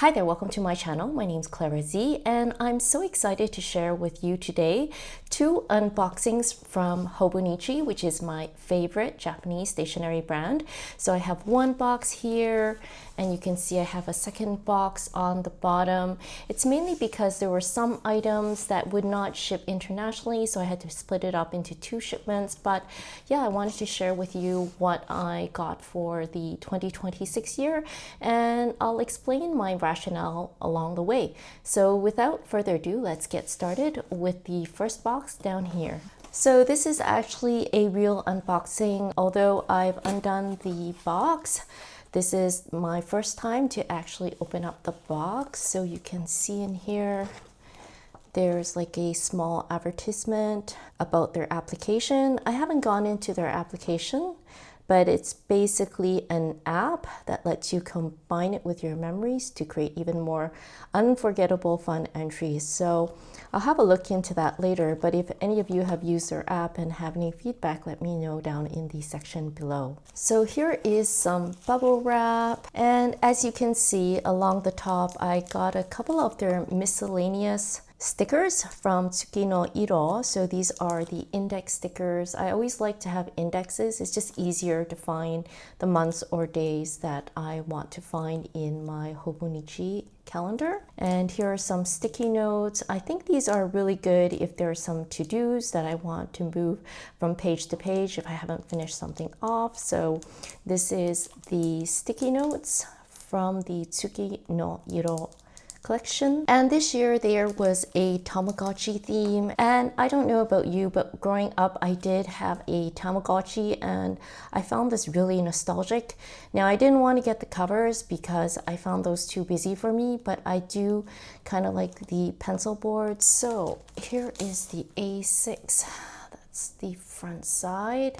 Hi there, welcome to my channel. My name is Clara Z and I'm so excited to share with you today two unboxings from Hobonichi, which is my favorite Japanese stationery brand. So I have one box here and you can see I have a second box on the bottom. It's mainly because there were some items that would not ship internationally, so I had to split it up into two shipments. But yeah, I wanted to share with you what I got for the 2026 year, and I'll explain my rationale along the way. So without further ado, let's get started with the first box down here. So this is actually a real unboxing. Although I've undone the box, this is my first time to actually open up the box. So you can see in here, there's like a small advertisement about their application. I haven't gone into their application, but it's basically an app that lets you combine it with your memories to create even more unforgettable fun entries. So I'll have a look into that later, but if any of you have used their app and have any feedback, let me know down in the section below. So here is some bubble wrap, and as you can see along the top, I got a couple of their miscellaneous stickers from Tsuki no Iro. So these are the index stickers. I always like to have indexes. It's just easier to find the months or days that I want to find in my Hobonichi calendar. And here are some sticky notes. I think these are really good if there are some to-dos that I want to move from page to page if I haven't finished something off. So this is the sticky notes from the Tsuki no Iro collection. And this year there was a Tamagotchi theme, and I don't know about you, but growing up I did have a Tamagotchi and I found this really nostalgic. Now I didn't want to get the covers because I found those too busy for me, but I do kind of like the pencil board. So here is the A6. That's the front side.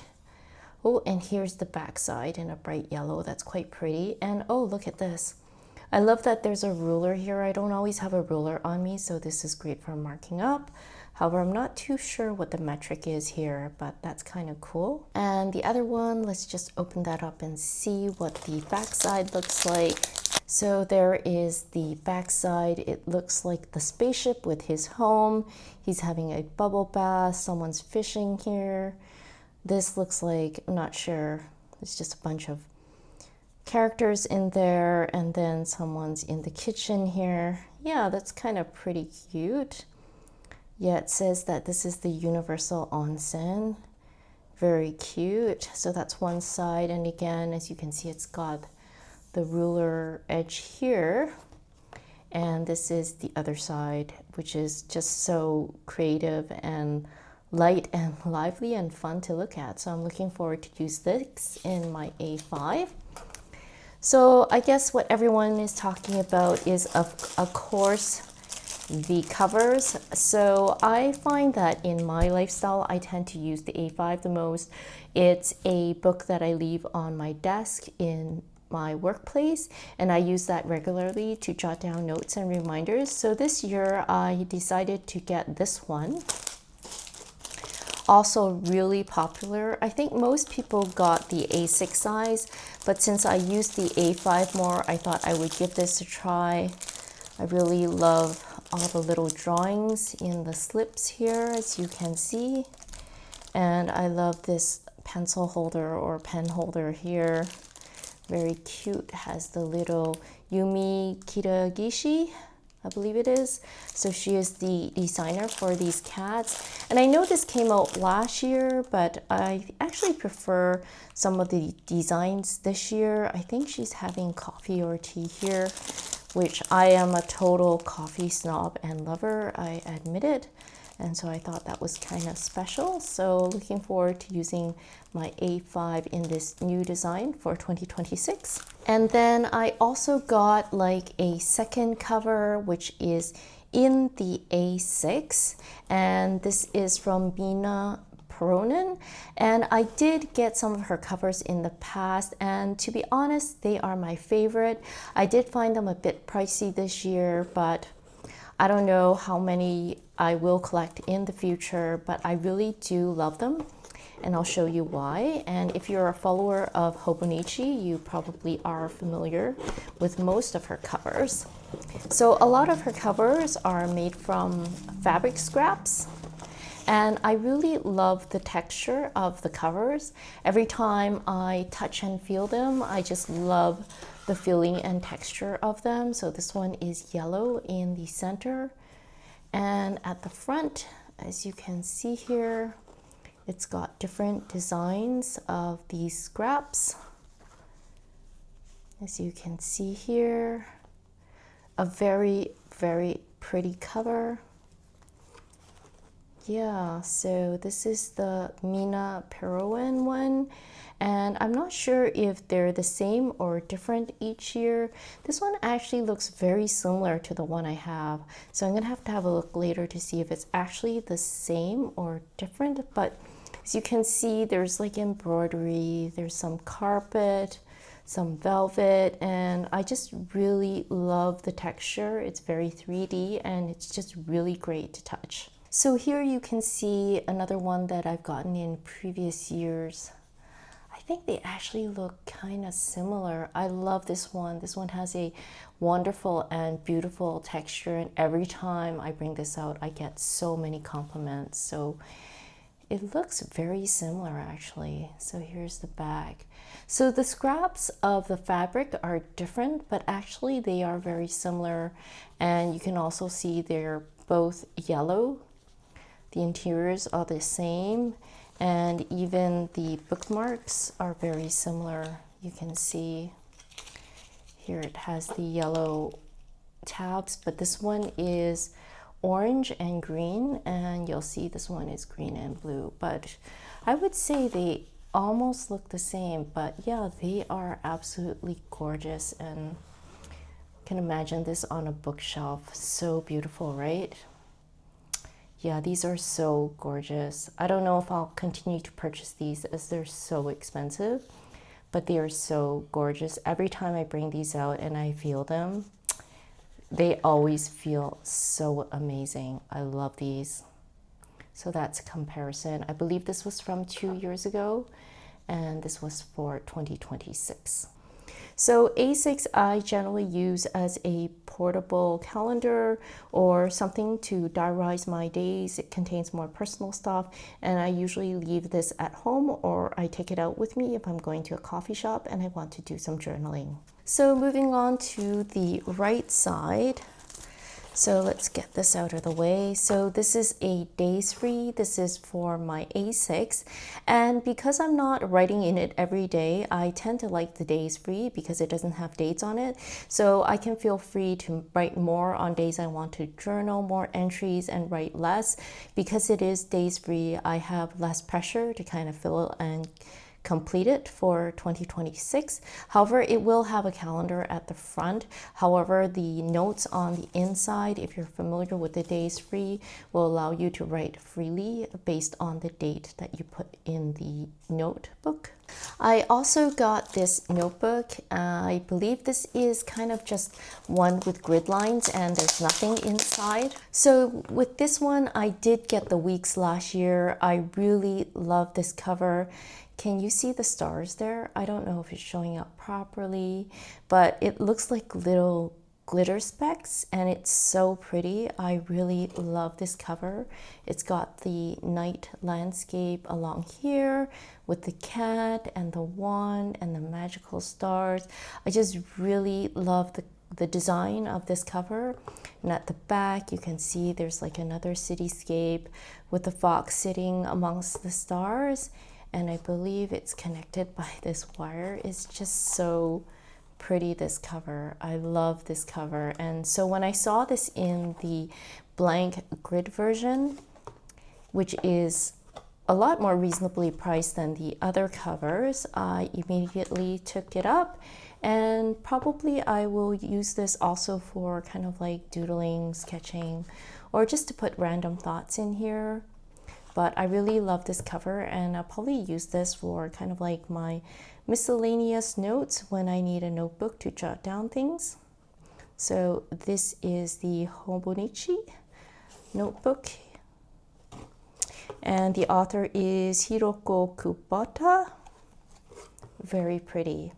Oh, and here's the back side in a bright yellow. That's quite pretty. And oh, look at this. I love that there's a ruler here. I don't always have a ruler on me, so this is great for marking up. However, I'm not too sure what the metric is here, but that's kind of cool. And the other one, let's just open that up and see what the back side looks like. So there is the back side. It looks like the spaceship with his home. He's having a bubble bath. Someone's fishing here. This looks like, I'm not sure, it's just a bunch of characters in there, and then someone's in the kitchen here. Yeah, that's kind of pretty cute. Yeah, it says that this is the universal onsen. Very cute. So that's one side, and again, as you can see, it's got the ruler edge here, and this is the other side, which is just so creative and light and lively and fun to look at. So I'm looking forward to use this in my A5. So I guess what everyone is talking about is, of course, the covers. So I find that in my lifestyle, I tend to use the A5 the most. It's a book that I leave on my desk in my workplace, and I use that regularly to jot down notes and reminders. So this year I decided to get this one. Also really popular. I think most people got the A6 size, but since I used the A5 more, I thought I would give this a try. I really love all the little drawings in the slips here, as you can see. And I love this pencil holder or pen holder here. Very cute. Has the little Yumi Kiragishi, I believe it is. So she is the designer for these cats. And I know this came out last year, but I actually prefer some of the designs this year. I think she's having coffee or tea here, which I am a total coffee snob and lover, I admit it. And so I thought that was kind of special. So looking forward to using my A5 in this new design for 2026. And then I also got like a second cover, which is in the A6. And this is from Mina Perhonen. And I did get some of her covers in the past, and to be honest, they are my favorite. I did find them a bit pricey this year, but I don't know how many I will collect in the future, but I really do love them, and I'll show you why. And if you're a follower of Hobonichi, you probably are familiar with most of her covers. So a lot of her covers are made from fabric scraps, and I really love the texture of the covers. Every time I touch and feel them, I just love the feeling and texture of them. So this one is yellow in the center, and at the front, as you can see here, it's got different designs of these scraps. As you can see here, a very, very pretty cover. Yeah, so this is the Mina Perhonen one, and I'm not sure if they're the same or different each year. This one actually looks very similar to the one I have, so I'm gonna have to have a look later to see if it's actually the same or different. But as you can see, there's like embroidery, there's some carpet, some velvet, and I just really love the texture. It's very 3D and it's just really great to touch. So here you can see another one that I've gotten in previous years. I think they actually look kind of similar. I love this one. This one has a wonderful and beautiful texture, and every time I bring this out, I get so many compliments. So it looks very similar actually. So here's the back. So the scraps of the fabric are different, but actually they are very similar. And you can also see they're both yellow. The interiors are the same, and even the bookmarks are very similar. You can see here it has the yellow tabs, but this one is orange and green, and you'll see this one is green and blue. But I would say they almost look the same, but yeah, they are absolutely gorgeous, and you can imagine this on a bookshelf. So beautiful, right? Yeah, these are so gorgeous. I don't know if I'll continue to purchase these as they're so expensive, but they are so gorgeous. Every time I bring these out and I feel them, they always feel so amazing. I love these. So that's a comparison. I believe this was from 2 years ago, and this was for 2026. So A6 I generally use as a portable calendar or something to diarize my days. It contains more personal stuff, and I usually leave this at home, or I take it out with me if I'm going to a coffee shop and I want to do some journaling. So moving on to the right side. So let's get this out of the way. So this is a days free. This is for my A6. And because I'm not writing in it every day, I tend to like the days free because it doesn't have dates on it. So I can feel free to write more on days I want to journal, more entries, and write less. Because it is days free, I have less pressure to kind of fill and complete it for 2026. However, it will have a calendar at the front. However, the notes on the inside, if you're familiar with the days free, will allow you to write freely based on the date that you put in the notebook. I also got this notebook. I believe this is kind of just one with grid lines and there's nothing inside. So with this one, I did get the weeks last year. I really love this cover. Can you see the stars there? I don't know if it's showing up properly, but it looks like little glitter specks and it's so pretty. I really love this cover. It's got the night landscape along here with the cat and the wand and the magical stars. I just really love the design of this cover. And at the back you can see there's like another cityscape with the fox sitting amongst the stars. And I believe it's connected by this wire. It's just so pretty, this cover. I love this cover. And so when I saw this in the blank grid version, which is a lot more reasonably priced than the other covers, I immediately took it up, and probably I will use this also for kind of like doodling, sketching, or just to put random thoughts in here. But I really love this cover, and I'll probably use this for kind of like my miscellaneous notes when I need a notebook to jot down things. So this is the Hobonichi notebook, and the author is Hiroko Kubota. Very pretty.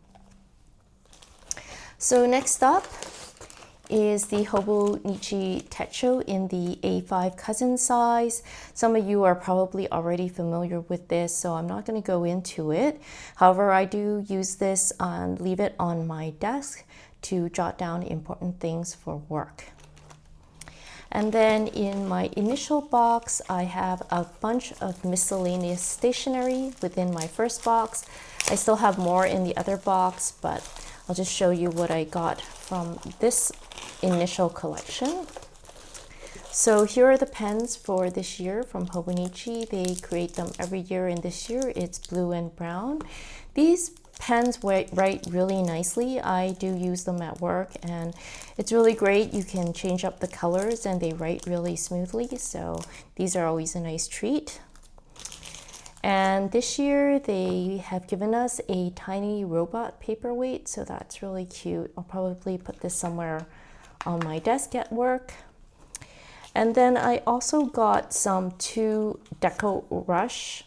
So next up is the Hobonichi Techo in the A5 cousin size. Some of you are probably already familiar with this, so I'm not going to go into it. However, I do use this and leave it on my desk to jot down important things for work. And then in my initial box, I have a bunch of miscellaneous stationery within my first box. I still have more in the other box, but I'll just show you what I got from this initial collection. So here are the pens for this year from Hobonichi. They create them every year, and this year it's blue and brown. These pens write really nicely. I do use them at work, and it's really great. You can change up the colors and they write really smoothly, so these are always a nice treat. And this year they have given us a tiny robot paperweight, so that's really cute. I'll probably put this somewhere on my desk at work. And then I also got some 2 Deco Rush,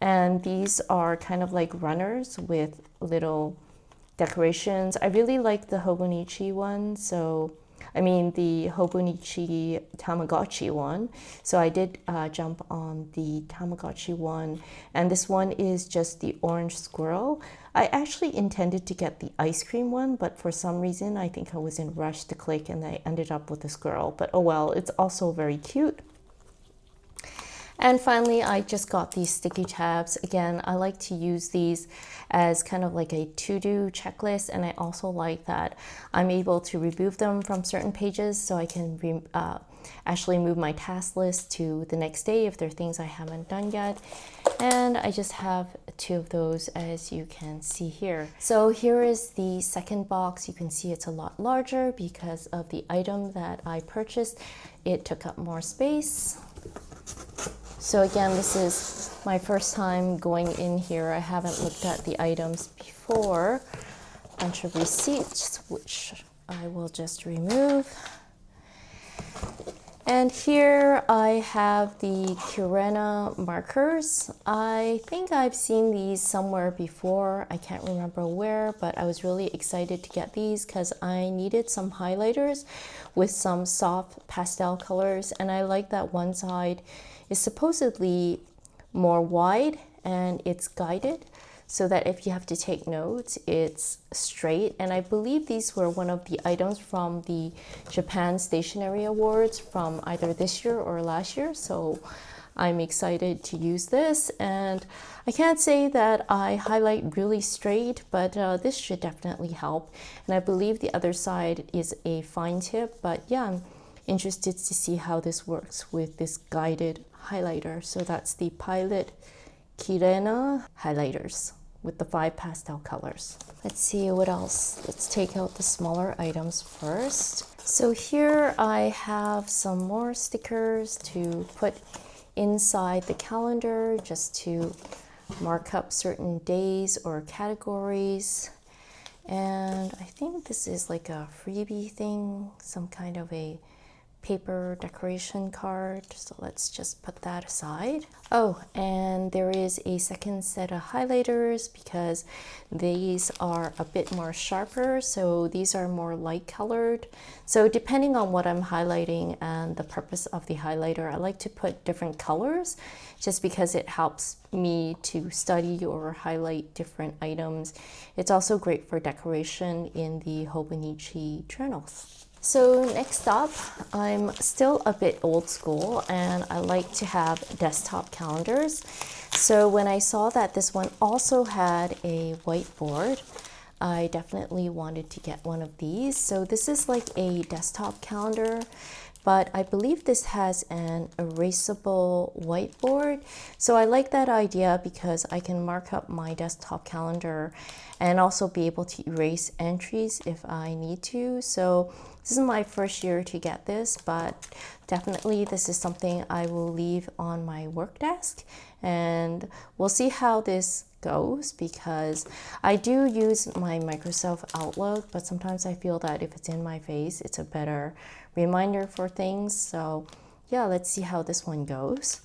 and these are kind of like runners with little decorations. I really like the Hobonichi one, so the Hobonichi Tamagotchi one. So I did jump on the Tamagotchi one, and this one is just the orange squirrel. I actually intended to get the ice cream one, but for some reason I think I was in a rush to click and I ended up with the squirrel. But oh well, it's also very cute. And finally, I just got these sticky tabs. Again, I like to use these as kind of like a to-do checklist, and I also like that I'm able to remove them from certain pages, so I can actually move my task list to the next day if there are things I haven't done yet. And I just have 2 of those, as you can see here. So here is the second box. You can see it's a lot larger because of the item that I purchased. It took up more space. So again, this is my first time going in here. I haven't looked at the items before. A bunch of receipts, which I will just remove. And here I have the Curena markers. I think I've seen these somewhere before. I can't remember where, but I was really excited to get these because I needed some highlighters with some soft pastel colors. And I like that one side is supposedly more wide and it's guided, so that if you have to take notes, it's straight. And I believe these were one of the items from the Japan Stationery Awards from either this year or last year. So I'm excited to use this. And I can't say that I highlight really straight, but this should definitely help. And I believe the other side is a fine tip, but yeah, I'm interested to see how this works with this guided highlighter. So that's the Pilot Curena highlighters with the 5 pastel colors. Let's see what else. Let's take out the smaller items first. So here I have some more stickers to put inside the calendar just to mark up certain days or categories. And I think this is like a freebie thing, some kind of a paper decoration card, so let's just put that aside. Oh, and there is a second set of highlighters because these are a bit more sharper, so these are more light colored. So depending on what I'm highlighting and the purpose of the highlighter, I like to put different colors just because it helps me to study or highlight different items. It's also great for decoration in the Hobonichi journals. So next up, I'm still a bit old school and I like to have desktop calendars. So when I saw that this one also had a whiteboard, I definitely wanted to get one of these. So this is like a desktop calendar, but I believe this has an erasable whiteboard. So I like that idea because I can mark up my desktop calendar and also be able to erase entries if I need to. So this is my first year to get this, but definitely this is something I will leave on my work desk, and we'll see how this goes because I do use my Microsoft Outlook, but sometimes I feel that if it's in my face, it's a better reminder for things. So yeah, let's see how this one goes.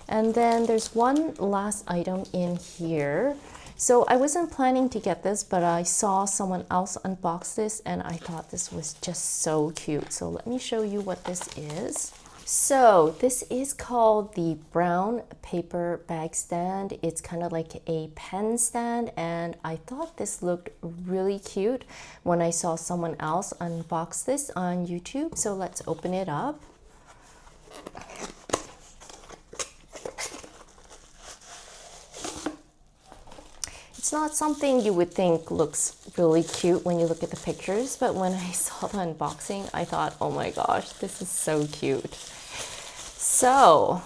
And then there's one last item in here. So I wasn't planning to get this, but I saw someone else unbox this and I thought this was just so cute. So let me show you what this is. So this is called the brown paper bag stand. It's kind of like a pen stand, and I thought this looked really cute when I saw someone else unbox this on YouTube. So let's open it up. It's not something you would think looks really cute when you look at the pictures, but when I saw the unboxing, I thought, oh my gosh, this is so cute. So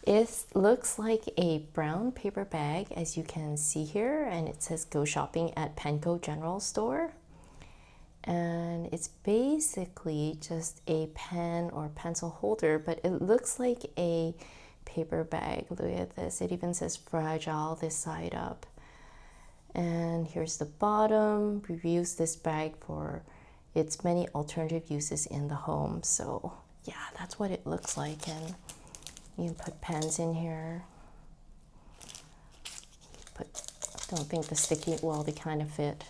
it looks like a brown paper bag, as you can see here, and it says go shopping at Penco General Store. And it's basically just a pen or pencil holder, but it looks like a paper bag. Look at this. It even says fragile this side up. And here's the bottom. Reviews this bag for its many alternative uses in the home. So yeah, that's what it looks like. And you can put pens in here. Don't think the sticky, well, they kind of fit.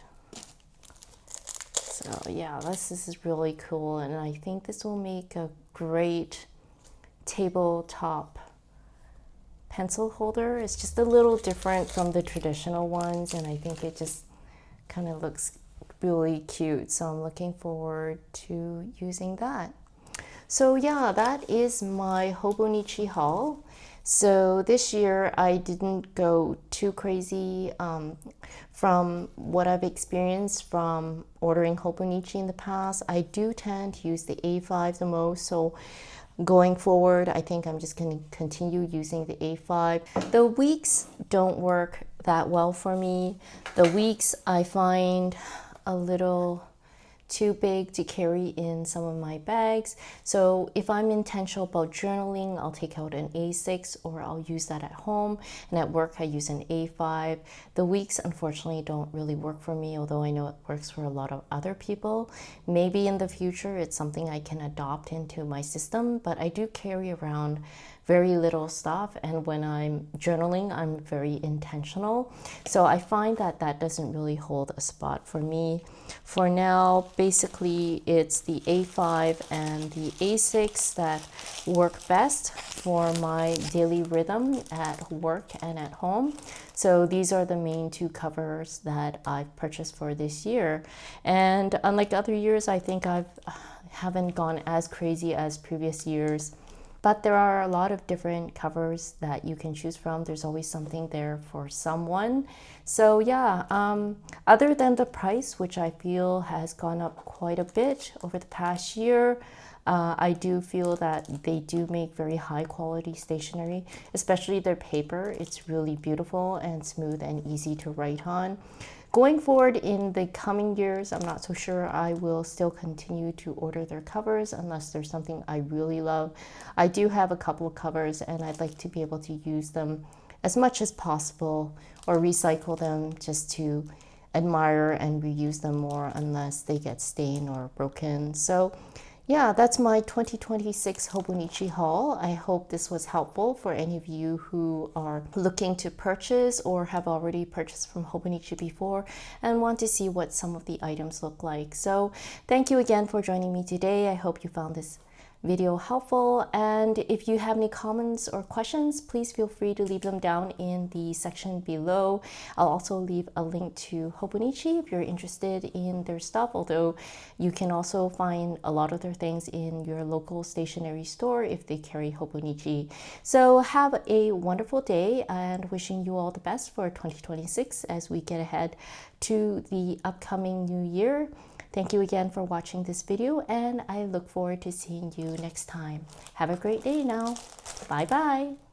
So yeah, this is really cool. And I think this will make a great tabletop pencil holder. It's just a little different from the traditional ones, and I think it just kind of looks really cute. So I'm looking forward to using that. So yeah, that is my Hobonichi haul. So this year I didn't go too crazy from what I've experienced from ordering Hobonichi in the past. I do tend to use the A5 the most, so going forward, I think I'm just going to continue using the A5. The weeks don't work that well for me. The weeks I find a little too big to carry in some of my bags. So if I'm intentional about journaling, I'll take out an A6 or I'll use that at home. And at work, I use an A5. The weeks, unfortunately, don't really work for me, although I know it works for a lot of other people. Maybe in the future, it's something I can adopt into my system, but I do carry around very little stuff, and when I'm journaling, I'm very intentional. So I find that that doesn't really hold a spot for me. For now, basically, it's the A5 and the A6 that work best for my daily rhythm at work and at home. So these are the main two covers that I've purchased for this year. And unlike other years, I think I haven't gone as crazy as previous years. But there are a lot of different covers that you can choose from. There's always something there for someone. So yeah, other than the price, which I feel has gone up quite a bit over the past year, I do feel that they do make very high quality stationery, especially their paper. It's really beautiful and smooth and easy to write on. Going forward in the coming years, I'm not so sure I will still continue to order their covers unless there's something I really love. I do have a couple of covers and I'd like to be able to use them as much as possible or recycle them just to admire and reuse them more unless they get stained or broken. So yeah, that's my 2026 Hobonichi haul. I hope this was helpful for any of you who are looking to purchase or have already purchased from Hobonichi before and want to see what some of the items look like. So thank you again for joining me today. I hope you found this video helpful, and if you have any comments or questions, please feel free to leave them down in the section below. I'll also leave a link to Hobonichi if you're interested in their stuff, although you can also find a lot of their things in your local stationery store if they carry Hobonichi. So have a wonderful day and wishing you all the best for 2026 as we get ahead to the upcoming new year. Thank you again for watching this video, and I look forward to seeing you next time. Have a great day now. Bye bye.